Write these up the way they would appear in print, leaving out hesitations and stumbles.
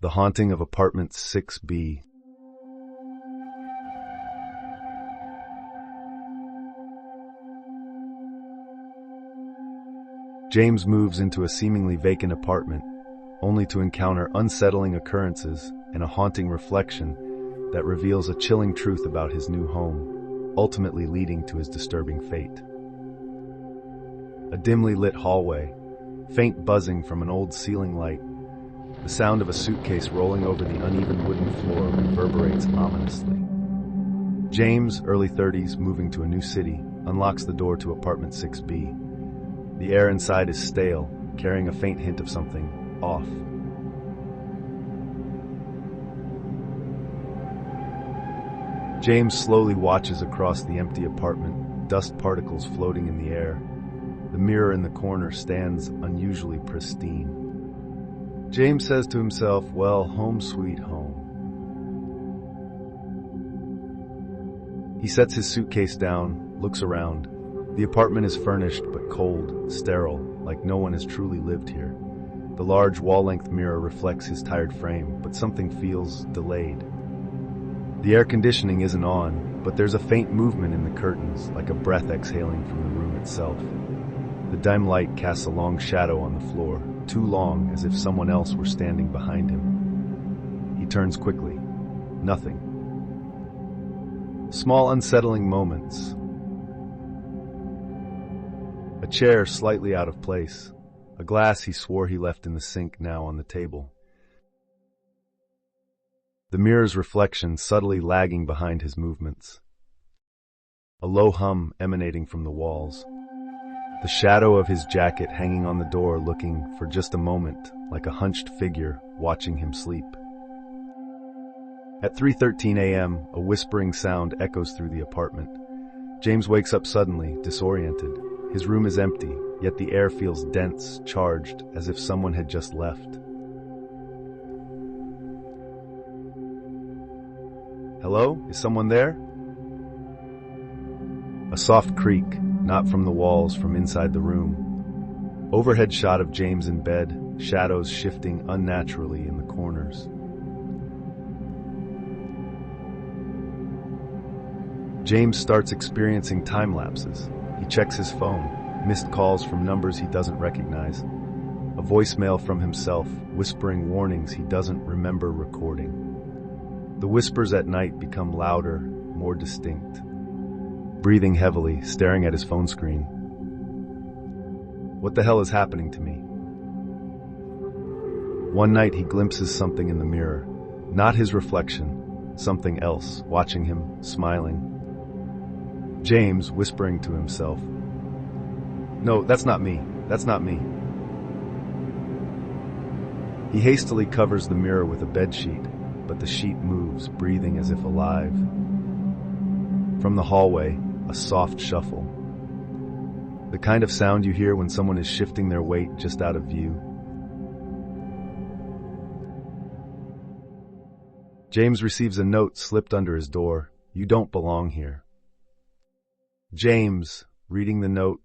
The Haunting of Apartment 6B. James moves into a seemingly vacant apartment, only to encounter unsettling occurrences and a haunting reflection that reveals a chilling truth about his new home, ultimately leading to his disturbing fate. A dimly lit hallway, faint buzzing from an old ceiling light, the sound of a suitcase rolling over the uneven wooden floor reverberates ominously. James, early 30s, moving to a new city, unlocks the door to apartment 6B. The air inside is stale, carrying a faint hint of something off. James slowly watches across the empty apartment, dust particles floating in the air. The mirror in the corner stands unusually pristine. James says to himself, well, home sweet home. He sets his suitcase down, looks around. The apartment is furnished but cold, sterile, like no one has truly lived here. The large wall-length mirror reflects his tired frame, but something feels delayed. The air conditioning isn't on, but there's a faint movement in the curtains, like a breath exhaling from the room itself. The dim light casts a long shadow on the floor, too long as if someone else were standing behind him. He turns quickly. Nothing. Small unsettling moments. A chair slightly out of place. A glass he swore he left in the sink now on the table. The mirror's reflection subtly lagging behind his movements. A low hum emanating from the walls. The shadow of his jacket hanging on the door, looking for just a moment like a hunched figure watching him sleep. At 3:13 a.m., a whispering sound echoes through the apartment. James wakes up suddenly, disoriented. His room is empty, yet the air feels dense, charged, as if someone had just left. Hello? Is someone there? A soft creak, not from the walls, from inside the room. Overhead shot of James in bed, shadows shifting unnaturally in the corners. James starts experiencing time lapses. He checks his phone, missed calls from numbers he doesn't recognize, a voicemail from himself whispering warnings he doesn't remember recording. The whispers at night become louder, more distinct. Breathing heavily, staring at his phone screen. What the hell is happening to me? One night he glimpses something in the mirror. Not his reflection, something else, watching him, smiling. James whispering to himself, "No, that's not me. That's not me." He hastily covers the mirror with a bedsheet, but the sheet moves, breathing as if alive. From the hallway, a soft shuffle. The kind of sound you hear when someone is shifting their weight just out of view. James receives a note slipped under his door. "You don't belong here." James, reading the note.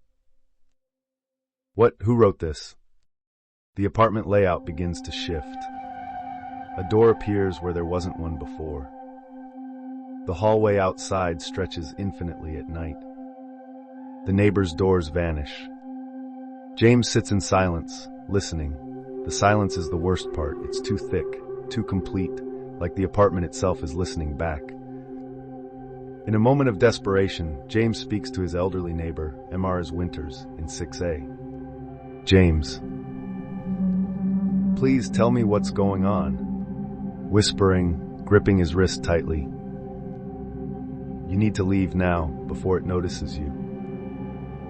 What? Who wrote this? The apartment layout begins to shift. A door appears where there wasn't one before. The hallway outside stretches infinitely at night. The neighbors' doors vanish. James sits in silence, listening. The silence is the worst part. It's too thick, too complete, like the apartment itself is listening back. In a moment of desperation, James speaks to his elderly neighbor, Mrs. Winters, in 6A. James. "Please tell me what's going on." Whispering, gripping his wrist tightly. "You need to leave now, before it notices you."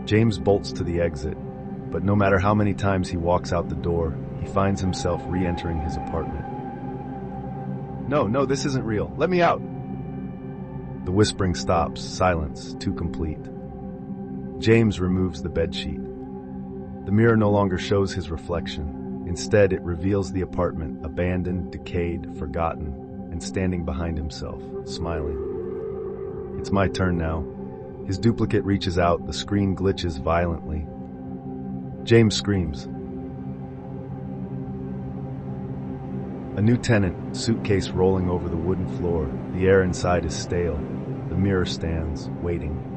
James bolts to the exit, but no matter how many times he walks out the door, he finds himself re-entering his apartment. No, this isn't real. Let me out." The whispering stops, silence, too complete. James removes the bedsheet. The mirror no longer shows his reflection. Instead, it reveals the apartment, abandoned, decayed, forgotten, and standing behind himself, smiling. It's my turn now. His duplicate reaches out, the screen glitches violently. James screams. A new tenant, suitcase rolling over the wooden floor. The air inside is stale. The mirror stands, waiting.